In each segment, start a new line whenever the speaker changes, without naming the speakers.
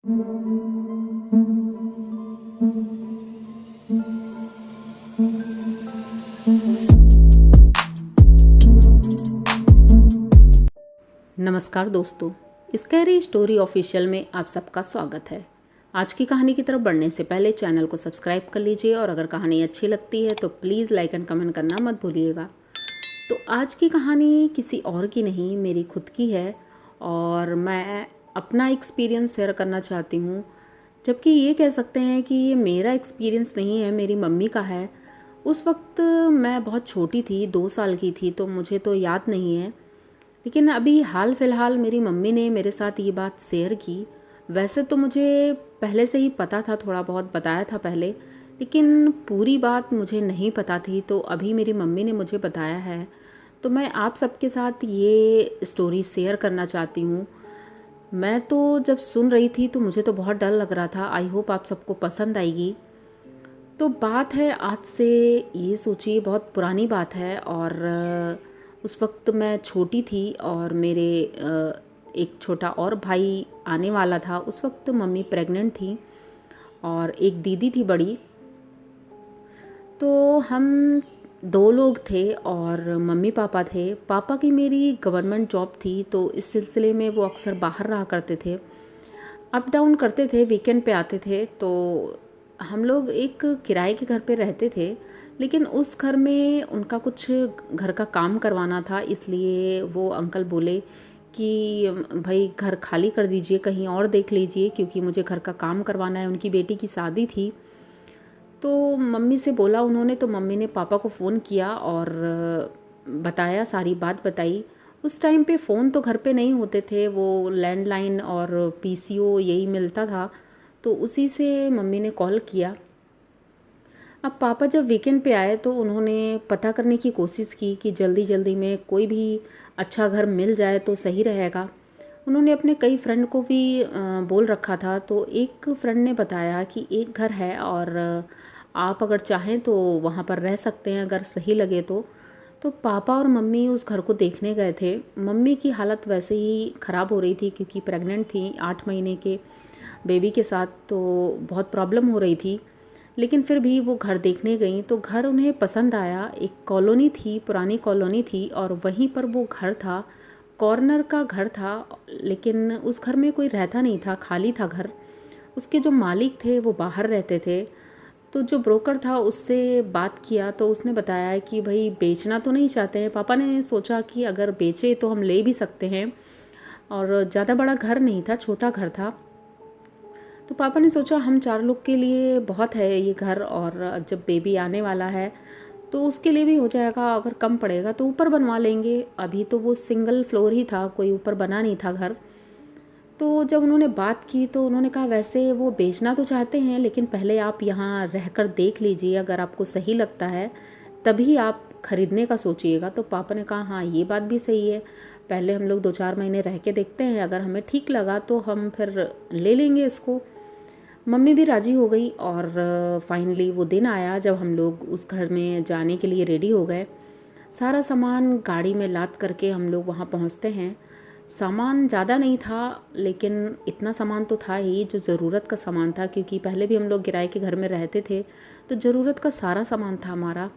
नमस्कार दोस्तों, scary story official में आप सबका स्वागत है। आज की कहानी की तरफ बढ़ने से पहले चैनल को सब्सक्राइब कर लीजिए और अगर कहानी अच्छी लगती है तो प्लीज़ लाइक एंड कमेंट करना मत भूलिएगा। तो आज की कहानी किसी और की नहीं, मेरी खुद की है और मैं अपना एक्सपीरियंस शेयर करना चाहती हूँ। जबकि ये कह सकते हैं कि ये मेरा एक्सपीरियंस नहीं है, मेरी मम्मी का है। उस वक्त मैं बहुत छोटी थी, 2 साल की थी, तो मुझे तो याद नहीं है। लेकिन अभी हाल फ़िलहाल मेरी मम्मी ने मेरे साथ ये बात शेयर की। वैसे तो मुझे पहले से ही पता था, थोड़ा बहुत बताया था पहले, लेकिन पूरी बात मुझे नहीं पता थी। तो अभी मेरी मम्मी ने मुझे बताया है, तो मैं आप सबके साथ ये स्टोरी शेयर करना चाहती हूँ। मैं तो जब सुन रही थी तो मुझे तो बहुत डर लग रहा था। आई होप आप सबको पसंद आएगी। तो बात है, आज से ये सोचिए बहुत पुरानी बात है और उस वक्त मैं छोटी थी और मेरे एक छोटा और भाई आने वाला था। उस वक्त मम्मी प्रेग्नेंट थी और एक दीदी थी बड़ी। तो हम 2 लोग थे और मम्मी पापा थे। पापा की मेरी गवर्नमेंट जॉब थी, तो इस सिलसिले में वो अक्सर बाहर रहा करते थे, अप डाउन करते थे, वीकेंड पे आते थे। तो हम लोग एक किराए के घर पे रहते थे, लेकिन उस घर में उनका कुछ घर का काम करवाना था, इसलिए वो अंकल बोले कि भाई घर खाली कर दीजिए, कहीं और देख लीजिए, क्योंकि मुझे घर का काम करवाना है। उनकी बेटी की शादी थी। तो मम्मी से बोला उन्होंने, तो मम्मी ने पापा को फ़ोन किया और बताया, सारी बात बताई। उस टाइम पे फ़ोन तो घर पे नहीं होते थे, वो लैंडलाइन और पीसीओ यही मिलता था, तो उसी से मम्मी ने कॉल किया। अब पापा जब वीकेंड पे आए तो उन्होंने पता करने की कोशिश की कि जल्दी जल्दी में कोई भी अच्छा घर मिल जाए तो सही रहेगा। उन्होंने अपने कई फ्रेंड को भी बोल रखा था। तो एक फ्रेंड ने बताया कि एक घर है और आप अगर चाहें तो वहाँ पर रह सकते हैं, अगर सही लगे तो। तो पापा और मम्मी उस घर को देखने गए थे। मम्मी की हालत वैसे ही ख़राब हो रही थी क्योंकि प्रेग्नेंट थी 8 महीने के बेबी के साथ, तो बहुत प्रॉब्लम हो रही थी। लेकिन फिर भी वो घर देखने गई तो घर उन्हें पसंद आया। एक कॉलोनी थी, पुरानी कॉलोनी थी और वहीं पर वो घर था। कॉर्नर का घर था, लेकिन उस घर में कोई रहता नहीं था, खाली था घर। उसके जो मालिक थे वो बाहर रहते थे। तो जो ब्रोकर था उससे बात किया तो उसने बताया कि भाई बेचना तो नहीं चाहते हैं। पापा ने सोचा कि अगर बेचे तो हम ले भी सकते हैं, और ज़्यादा बड़ा घर नहीं था, छोटा घर था। तो पापा ने सोचा हम 4 लोग के लिए बहुत है ये घर, और जब बेबी आने वाला है तो उसके लिए भी हो जाएगा, अगर कम पड़ेगा तो ऊपर बनवा लेंगे। अभी तो वो सिंगल फ्लोर ही था, कोई ऊपर बना नहीं था घर। तो जब उन्होंने बात की तो उन्होंने कहा वैसे वो बेचना तो चाहते हैं, लेकिन पहले आप यहाँ रहकर देख लीजिए, अगर आपको सही लगता है तभी आप ख़रीदने का सोचिएगा। तो पापा ने कहा हाँ ये बात भी सही है, पहले हम लोग 2-4 महीने रह के देखते हैं, अगर हमें ठीक लगा तो हम फिर ले लेंगे इसको। मम्मी भी राज़ी हो गई और फाइनली वो दिन आया जब हम लोग उस घर में जाने के लिए रेडी हो गए। सारा सामान गाड़ी में लाद करके हम लोग वहाँ पहुँचते हैं। सामान ज़्यादा नहीं था, लेकिन इतना सामान तो था ही जो ज़रूरत का सामान था, क्योंकि पहले भी हम लोग किराए के घर में रहते थे, तो ज़रूरत का सारा सामान था हमारा।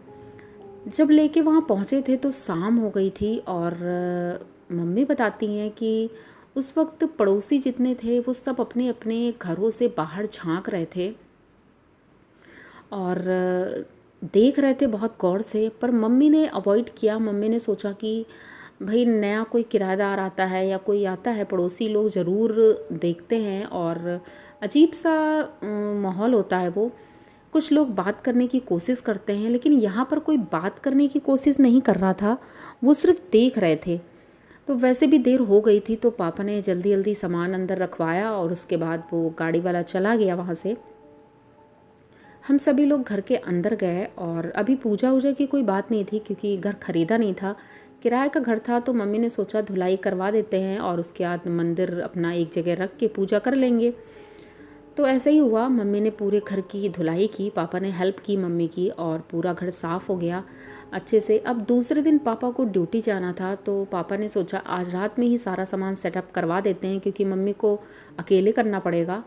जब लेके वहाँ पहुँचे थे तो शाम हो गई थी और मम्मी बताती हैं कि उस वक्त पड़ोसी जितने थे वो सब अपने अपने घरों से बाहर झांक रहे थे और देख रहे थे बहुत गौर से। पर मम्मी ने अवॉइड किया। मम्मी ने सोचा कि भाई नया कोई किराएदार आता है या कोई आता है, पड़ोसी लोग ज़रूर देखते हैं और अजीब सा माहौल होता है वो। कुछ लोग बात करने की कोशिश करते हैं, लेकिन यहाँ पर कोई बात करने की कोशिश नहीं कर रहा था, वो सिर्फ देख रहे थे। तो वैसे भी देर हो गई थी, तो पापा ने जल्दी जल्दी सामान अंदर रखवाया और उसके बाद वो गाड़ी वाला चला गया वहाँ से। हम सभी लोग घर के अंदर गए और अभी पूजा वूजा की कोई बात नहीं थी, क्योंकि घर खरीदा नहीं था, किराए का घर था। तो मम्मी ने सोचा धुलाई करवा देते हैं और उसके बाद मंदिर अपना एक जगह रख के पूजा कर लेंगे। तो ऐसा ही हुआ, मम्मी ने पूरे घर की धुलाई की, पापा ने हेल्प की मम्मी की, और पूरा घर साफ़ हो गया अच्छे से। अब दूसरे दिन पापा को ड्यूटी जाना था, तो पापा ने सोचा आज रात में ही सारा सामान सेटअप करवा देते हैं, क्योंकि मम्मी को अकेले करना पड़ेगा।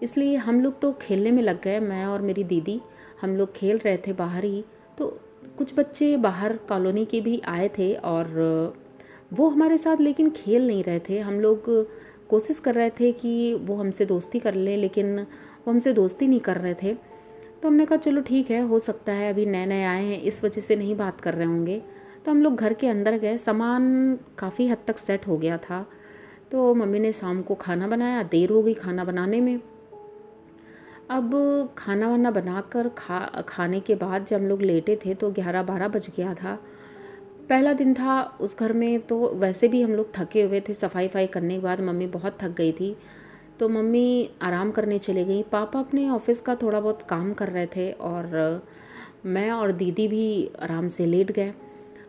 इसलिए हम लोग तो खेलने में लग गए। मैं और मेरी दीदी हम लोग खेल रहे थे बाहर ही। तो कुछ बच्चे बाहर कॉलोनी के भी आए थे और वो हमारे साथ लेकिन खेल नहीं रहे थे। हम लोग कोशिश कर रहे थे कि वो हमसे दोस्ती कर लें, लेकिन वो हमसे दोस्ती नहीं कर रहे थे। तो हमने कहा चलो ठीक है, हो सकता है अभी नए नए आए हैं इस वजह से नहीं बात कर रहे होंगे। तो हम लोग घर के अंदर गए। सामान काफ़ी हद तक सेट हो गया था। तो मम्मी ने शाम को खाना बनाया, देर हो गई खाना बनाने में। अब खाना वाना बनाकर खाने के बाद जब हम लोग लेटे थे तो 11-12 बज गया था। पहला दिन था उस घर में, तो वैसे भी हम लोग थके हुए थे। सफाई वफाई करने के बाद मम्मी बहुत थक गई थी, तो मम्मी आराम करने चले गई। पापा अपने ऑफिस का थोड़ा बहुत काम कर रहे थे और मैं और दीदी भी आराम से लेट गए।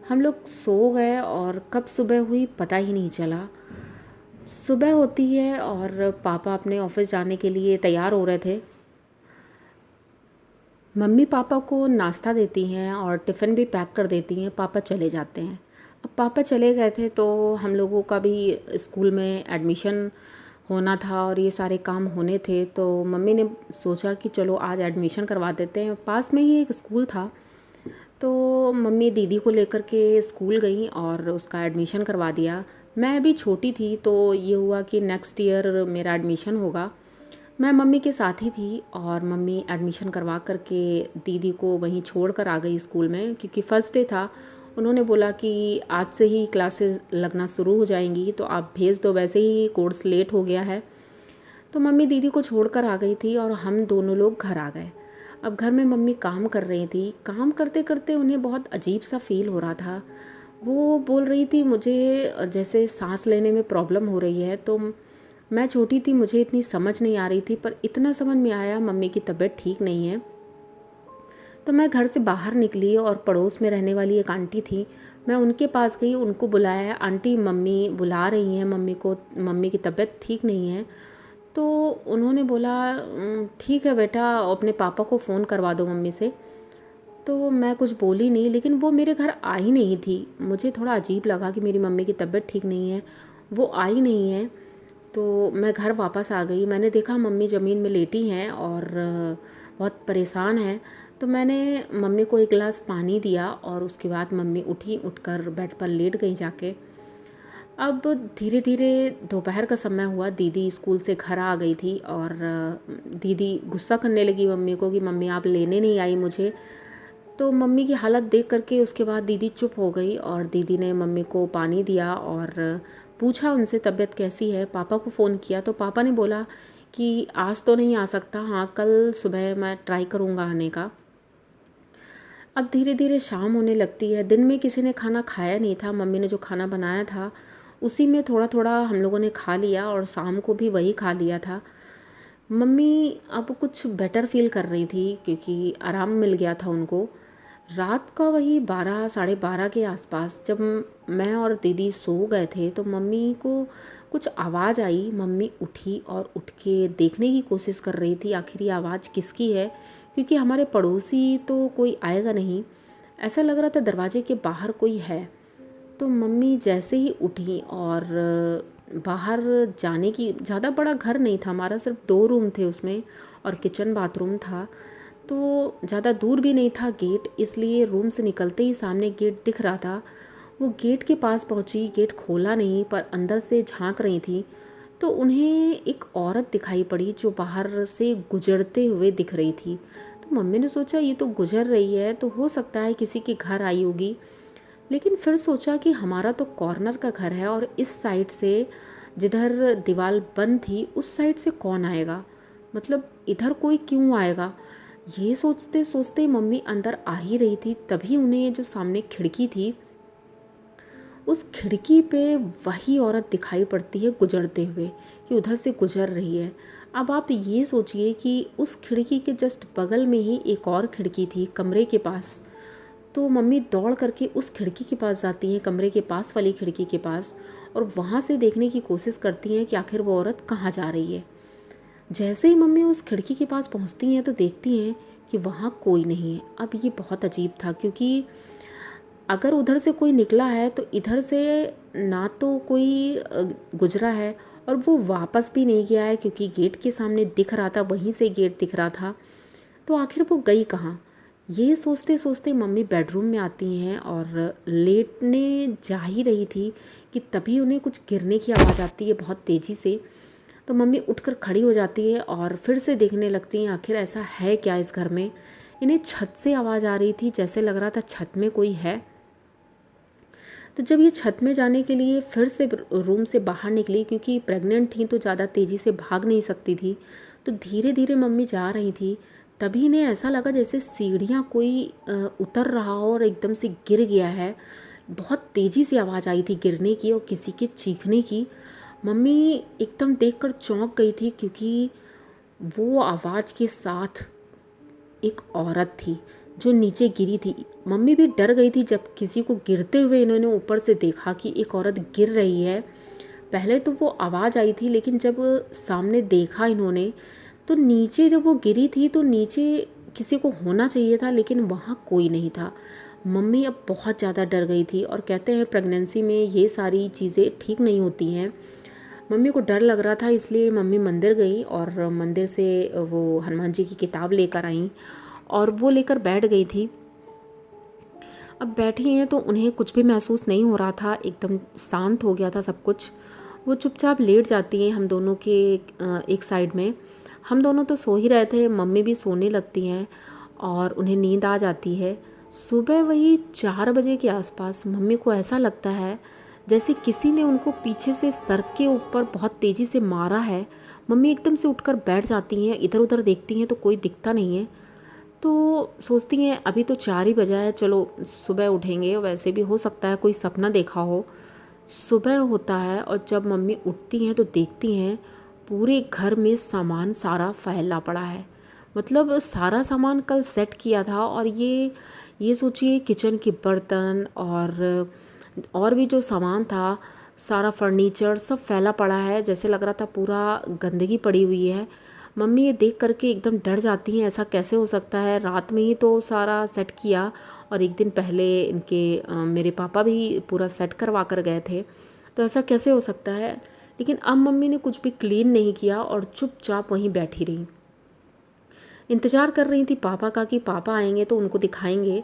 हम लोग सो गए और कब सुबह हुई पता ही नहीं चला। सुबह होती है और पापा अपने ऑफिस जाने के लिए तैयार हो रहे थे। मम्मी पापा को नाश्ता देती हैं और टिफ़िन भी पैक कर देती हैं। पापा चले जाते हैं। अब पापा चले गए थे तो हम लोगों का भी स्कूल में एडमिशन होना था और ये सारे काम होने थे। तो मम्मी ने सोचा कि चलो आज एडमिशन करवा देते हैं। पास में ही एक स्कूल था, तो मम्मी दीदी को लेकर के स्कूल गई और उसका एडमिशन करवा दिया। मैं अभी छोटी थी, तो ये हुआ कि नेक्स्ट ईयर मेरा एडमिशन होगा। मैं मम्मी के साथ ही थी और मम्मी एडमिशन करवा कर के दीदी को वहीं छोड़ कर आ गई स्कूल में, क्योंकि फ़र्स्ट डे था। उन्होंने बोला कि आज से ही क्लासेस लगना शुरू हो जाएंगी, तो आप भेज दो, वैसे ही कोर्स लेट हो गया है। तो मम्मी दीदी को छोड़ कर आ गई थी और हम दोनों लोग घर आ गए। अब घर में मम्मी काम कर रही थी। काम करते करते उन्हें बहुत अजीब सा फील हो रहा था। वो बोल रही थी मुझे जैसे सांस लेने में प्रॉब्लम हो रही है। तो मैं छोटी थी, मुझे इतनी समझ नहीं आ रही थी, पर इतना समझ में आया मम्मी की तबीयत ठीक नहीं है। तो मैं घर से बाहर निकली और पड़ोस में रहने वाली एक आंटी थी, मैं उनके पास गई, उनको बुलाया। आंटी मम्मी बुला रही हैं मम्मी को, मम्मी की तबीयत ठीक नहीं है। तो उन्होंने बोला ठीक है बेटा, अपने पापा को फ़ोन करवा दो मम्मी से। तो मैं कुछ बोली नहीं, लेकिन वो मेरे घर आई नहीं थी। मुझे थोड़ा अजीब लगा कि मेरी मम्मी की तबीयत ठीक नहीं है, वो आई नहीं है। तो मैं घर वापस आ गई। मैंने देखा मम्मी ज़मीन में लेटी हैं और बहुत परेशान हैं। तो मैंने मम्मी को एक गिलास पानी दिया और उसके बाद मम्मी उठी, उठकर बेड पर लेट गई जाके। अब धीरे धीरे दोपहर का समय हुआ। दीदी स्कूल से घर आ गई थी और दीदी गुस्सा करने लगी मम्मी को कि मम्मी आप लेने नहीं आई मुझे। तो मम्मी की हालत देख करके उसके बाद दीदी चुप हो गई और दीदी ने मम्मी को पानी दिया और पूछा उनसे तबीयत कैसी है। पापा को फ़ोन किया तो पापा ने बोला कि आज तो नहीं आ सकता, हाँ कल सुबह मैं ट्राई करूँगा आने का। अब धीरे धीरे शाम होने लगती है। दिन में किसी ने खाना खाया नहीं था। मम्मी ने जो खाना बनाया था उसी में थोड़ा थोड़ा हम लोगों ने खा लिया और शाम को भी वही खा लिया था। मम्मी अब कुछ बेटर फील कर रही थी क्योंकि आराम मिल गया था उनको। रात का वही 12-12:30 के आसपास जब मैं और दीदी सो गए थे तो मम्मी को कुछ आवाज़ आई। मम्मी उठी और उठ के देखने की कोशिश कर रही थी आखिर ये आवाज़ किसकी है, क्योंकि हमारे पड़ोसी तो कोई आएगा नहीं, ऐसा लग रहा था दरवाजे के बाहर कोई है। तो मम्मी जैसे ही उठी और बाहर जाने की, ज़्यादा बड़ा घर नहीं था हमारा, सिर्फ 2 रूम थे उसमें और किचन बाथरूम था, तो ज़्यादा दूर भी नहीं था गेट, इसलिए रूम से निकलते ही सामने गेट दिख रहा था। वो गेट के पास पहुंची, गेट खोला नहीं पर अंदर से झांक रही थी। तो उन्हें एक औरत दिखाई पड़ी जो बाहर से गुजरते हुए दिख रही थी। तो मम्मी ने सोचा ये तो गुजर रही है तो हो सकता है किसी के घर आई होगी, लेकिन फिर सोचा कि हमारा तो कॉर्नर का घर है और इस साइड से जिधर दीवार बंद थी उस साइड से कौन आएगा, मतलब इधर कोई क्यों आएगा। ये सोचते सोचते मम्मी अंदर आ ही रही थी, तभी उन्हें जो सामने खिड़की थी उस खिड़की पे वही औरत दिखाई पड़ती है गुजरते हुए, कि उधर से गुजर रही है। अब आप ये सोचिए कि उस खिड़की के जस्ट बगल में ही एक और खिड़की थी कमरे के पास। तो मम्मी दौड़ करके उस खिड़की के पास जाती हैं, कमरे के पास वाली खिड़की के पास, और वहाँ से देखने की कोशिश करती हैं कि आखिर वो औरत कहाँ जा रही है। जैसे ही मम्मी उस खिड़की के पास पहुँचती हैं तो देखती हैं कि वहाँ कोई नहीं है। अब ये बहुत अजीब था, क्योंकि अगर उधर से कोई निकला है तो इधर से ना तो कोई गुजरा है और वो वापस भी नहीं गया है क्योंकि गेट के सामने दिख रहा था, वहीं से गेट दिख रहा था। तो आखिर वो गई कहाँ? ये सोचते सोचते मम्मी बेडरूम में आती हैं और लेटने जा ही रही थी कि तभी उन्हें कुछ गिरने की आवाज़ आती है बहुत तेज़ी से। तो मम्मी उठकर खड़ी हो जाती है और फिर से देखने लगती हैं आखिर ऐसा है क्या इस घर में। इन्हें छत से आवाज़ आ रही थी, जैसे लग रहा था छत में कोई है। तो जब ये छत में जाने के लिए फिर से रूम से बाहर निकली, क्योंकि प्रेग्नेंट थी तो ज़्यादा तेज़ी से भाग नहीं सकती थी, तो धीरे धीरे मम्मी जा रही थी। तभी इन्हें ऐसा लगा जैसे सीढ़ियाँ कोई उतर रहा हो और एकदम से गिर गया है। बहुत तेज़ी से आवाज़ आई थी गिरने की और किसी के चीखने की। मम्मी एकदम देखकर चौंक गई थी क्योंकि वो आवाज़ के साथ एक औरत थी जो नीचे गिरी थी। मम्मी भी डर गई थी जब किसी को गिरते हुए इन्होंने ऊपर से देखा कि एक औरत गिर रही है। पहले तो वो आवाज़ आई थी, लेकिन जब सामने देखा इन्होंने तो नीचे जब वो गिरी थी तो नीचे किसी को होना चाहिए था, लेकिन वहाँ कोई नहीं था। मम्मी अब बहुत ज़्यादा डर गई थी और कहते हैं प्रेगनेंसी में ये सारी चीज़ें ठीक नहीं होती हैं। मम्मी को डर लग रहा था, इसलिए मम्मी मंदिर गई और मंदिर से वो हनुमान जी की किताब लेकर आई और वो लेकर बैठ गई थी। अब बैठी हैं तो उन्हें कुछ भी महसूस नहीं हो रहा था, एकदम शांत हो गया था सब कुछ। वो चुपचाप लेट जाती हैं हम दोनों के एक साइड में। हम दोनों तो सो ही रहे थे, मम्मी भी सोने लगती हैं और उन्हें नींद आ जाती है। सुबह वही 4 बजे के आसपास मम्मी को ऐसा लगता है जैसे किसी ने उनको पीछे से सर के ऊपर बहुत तेज़ी से मारा है। मम्मी एकदम से उठकर बैठ जाती हैं, इधर उधर देखती हैं तो कोई दिखता नहीं है। तो सोचती हैं अभी तो 4 ही बजा है, चलो सुबह उठेंगे, वैसे भी हो सकता है कोई सपना देखा हो। सुबह होता है और जब मम्मी उठती हैं तो देखती हैं पूरे घर में सामान सारा फैला पड़ा है। मतलब सारा सामान कल सेट किया था और ये सोचिए किचन के बर्तन और भी जो सामान था, सारा फर्नीचर सब फैला पड़ा है, जैसे लग रहा था पूरा गंदगी पड़ी हुई है। मम्मी ये देख करके एकदम डर जाती हैं, ऐसा कैसे हो सकता है, रात में ही तो सारा सेट किया और एक दिन पहले मेरे पापा भी पूरा सेट करवा कर गए थे, तो ऐसा कैसे हो सकता है। लेकिन अब मम्मी ने कुछ भी क्लीन नहीं किया और चुपचाप वहीं बैठी रही। इंतज़ार कर रही थी पापा का कि पापा आएंगे तो उनको दिखाएंगे।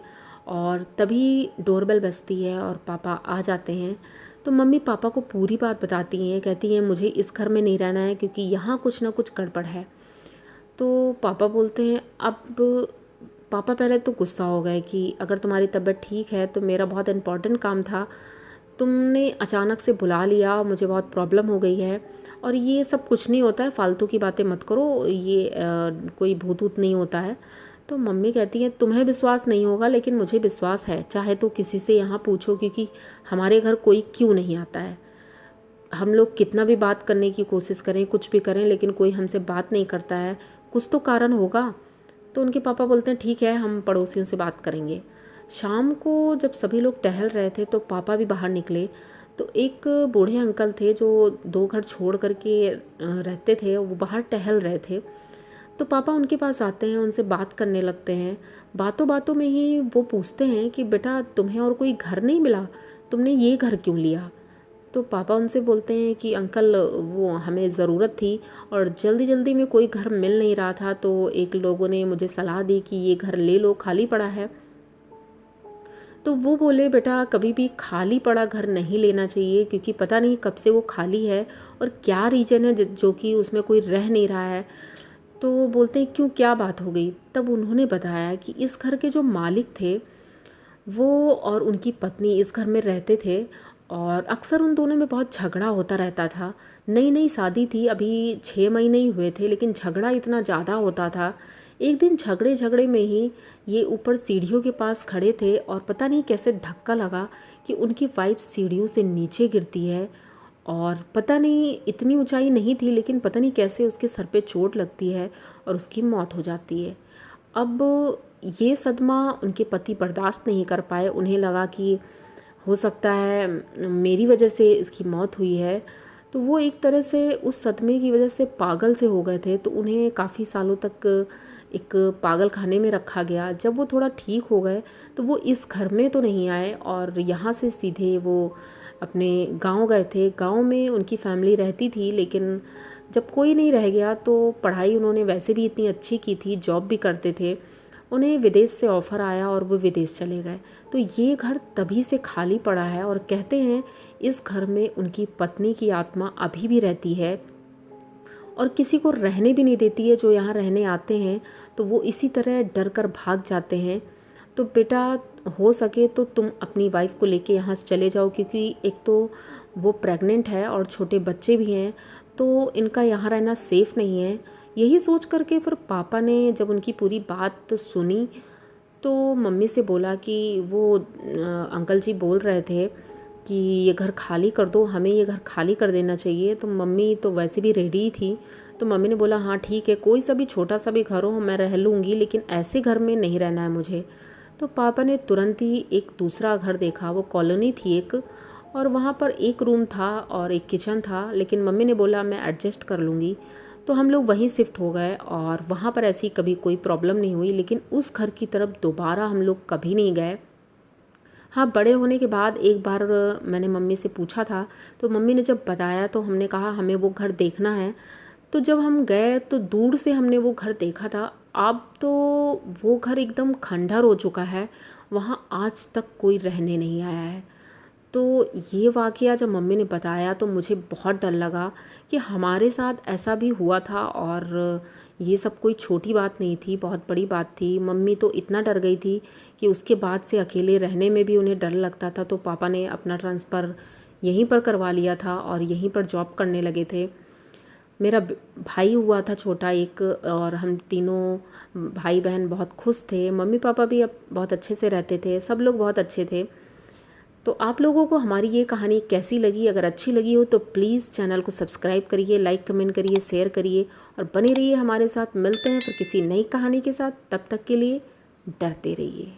और तभी डोरबेल बजती है और पापा आ जाते हैं। तो मम्मी पापा को पूरी बात बताती हैं, कहती हैं मुझे इस घर में नहीं रहना है क्योंकि यहाँ कुछ ना कुछ गड़बड़ है। तो पापा बोलते हैं अब पापा पहले तो गुस्सा हो गए कि अगर तुम्हारी तबीयत ठीक है तो मेरा बहुत इम्पोर्टेंट काम था, तुमने अचानक से बुला लिया, मुझे बहुत प्रॉब्लम हो गई है और ये सब कुछ नहीं होता है, फालतू की बातें मत करो, ये कोई भूत ऊत नहीं होता है। तो मम्मी कहती है तुम्हें विश्वास नहीं होगा लेकिन मुझे विश्वास है, चाहे तो किसी से यहाँ पूछो, क्योंकि हमारे घर कोई क्यों नहीं आता है। हम लोग कितना भी बात करने की कोशिश करें, कुछ भी करें, लेकिन कोई हमसे बात नहीं करता है, कुछ तो कारण होगा। तो उनके पापा बोलते हैं ठीक है, हम पड़ोसियों से बात करेंगे। शाम को जब सभी लोग टहल रहे थे तो पापा भी बाहर निकले। तो एक बूढ़े अंकल थे जो 2 घर छोड़ करके रहते थे, वो बाहर टहल रहे थे। तो पापा उनके पास आते हैं, उनसे बात करने लगते हैं। बातों बातों में ही वो पूछते हैं कि बेटा तुम्हें और कोई घर नहीं मिला, तुमने ये घर क्यों लिया। तो पापा उनसे बोलते हैं कि अंकल वो हमें ज़रूरत थी और जल्दी जल्दी में कोई घर मिल नहीं रहा था, तो एक लोगों ने मुझे सलाह दी कि ये घर ले लो, खाली पड़ा है। तो वो बोले बेटा कभी भी खाली पड़ा घर नहीं लेना चाहिए, क्योंकि पता नहीं कब से वो खाली है और क्या रीज़न है जो कि उसमें कोई रह नहीं रहा है। तो बोलते हैं क्यों, क्या बात हो गई। तब उन्होंने बताया कि इस घर के जो मालिक थे वो और उनकी पत्नी इस घर में रहते थे और अक्सर उन दोनों में बहुत झगड़ा होता रहता था। नई नई शादी थी, अभी 6 महीने ही हुए थे, लेकिन झगड़ा इतना ज़्यादा होता था। एक दिन झगड़े झगड़े में ही ये ऊपर सीढ़ियों के पास खड़े थे और पता नहीं कैसे धक्का लगा कि उनकी वाइफ सीढ़ियों से नीचे गिरती है और पता नहीं इतनी ऊंचाई नहीं थी, लेकिन पता नहीं कैसे उसके सर पे चोट लगती है और उसकी मौत हो जाती है। अब ये सदमा उनके पति बर्दाश्त नहीं कर पाए, उन्हें लगा कि हो सकता है मेरी वजह से इसकी मौत हुई है। तो वो एक तरह से उस सदमे की वजह से पागल से हो गए थे, तो उन्हें काफ़ी सालों तक एक पागल खाने में रखा गया। जब वो थोड़ा ठीक हो गए तो वो इस घर में तो नहीं आए और यहाँ से सीधे वो अपने गांव गए थे। गांव में उनकी फैमिली रहती थी, लेकिन जब कोई नहीं रह गया तो पढ़ाई उन्होंने वैसे भी इतनी अच्छी की थी, जॉब भी करते थे, उन्हें विदेश से ऑफ़र आया और वो विदेश चले गए। तो ये घर तभी से खाली पड़ा है और कहते हैं इस घर में उनकी पत्नी की आत्मा अभी भी रहती है और किसी को रहने भी नहीं देती है। जो यहाँ रहने आते हैं तो वो इसी तरह डर कर भाग जाते हैं। तो बेटा, हो सके तो तुम अपनी वाइफ को लेके यहाँ से चले जाओ, क्योंकि एक तो वो प्रेग्नेंट है और छोटे बच्चे भी हैं, तो इनका यहाँ रहना सेफ़ नहीं है। यही सोच करके फिर पापा ने जब उनकी पूरी बात सुनी तो मम्मी से बोला कि वो अंकल जी बोल रहे थे कि ये घर खाली कर दो, हमें ये घर खाली कर देना चाहिए। तो मम्मी तो वैसे भी रेडी ही थी, तो मम्मी ने बोला हाँ ठीक है, कोई सा भी छोटा सा भी घर हो मैं रह लूँगी, लेकिन ऐसे घर में नहीं रहना है मुझे। तो पापा ने तुरंत ही एक दूसरा घर देखा। वो कॉलोनी थी एक, और वहाँ पर एक रूम था और एक किचन था, लेकिन मम्मी ने बोला मैं एडजस्ट कर लूँगी। तो हम लोग वहीं शिफ्ट हो गए और वहाँ पर ऐसी कभी कोई प्रॉब्लम नहीं हुई, लेकिन उस घर की तरफ दोबारा हम लोग कभी नहीं गए। हाँ, बड़े होने के बाद एक बार मैंने मम्मी से पूछा था, तो मम्मी ने जब बताया तो हमने कहा हमें वो घर देखना है। तो जब हम गए तो दूर से हमने वो घर देखा था। अब तो वो घर एकदम खंडहर हो चुका है, वहाँ आज तक कोई रहने नहीं आया है। तो ये वाक़या जब मम्मी ने बताया तो मुझे बहुत डर लगा कि हमारे साथ ऐसा भी हुआ था, और ये सब कोई छोटी बात नहीं थी, बहुत बड़ी बात थी। मम्मी तो इतना डर गई थी कि उसके बाद से अकेले रहने में भी उन्हें डर लगता था। तो पापा ने अपना ट्रांसफ़र यहीं पर करवा लिया था और यहीं पर जॉब करने लगे थे। मेरा भाई हुआ था छोटा एक, और हम तीनों भाई बहन बहुत खुश थे। मम्मी पापा भी अब बहुत अच्छे से रहते थे, सब लोग बहुत अच्छे थे। तो आप लोगों को हमारी ये कहानी कैसी लगी? अगर अच्छी लगी हो तो प्लीज़ चैनल को सब्सक्राइब करिए, लाइक कमेंट करिए, शेयर करिए और बने रहिए हमारे साथ। मिलते हैं फिर किसी नई कहानी के साथ, तब तक के लिए डरते रहिए।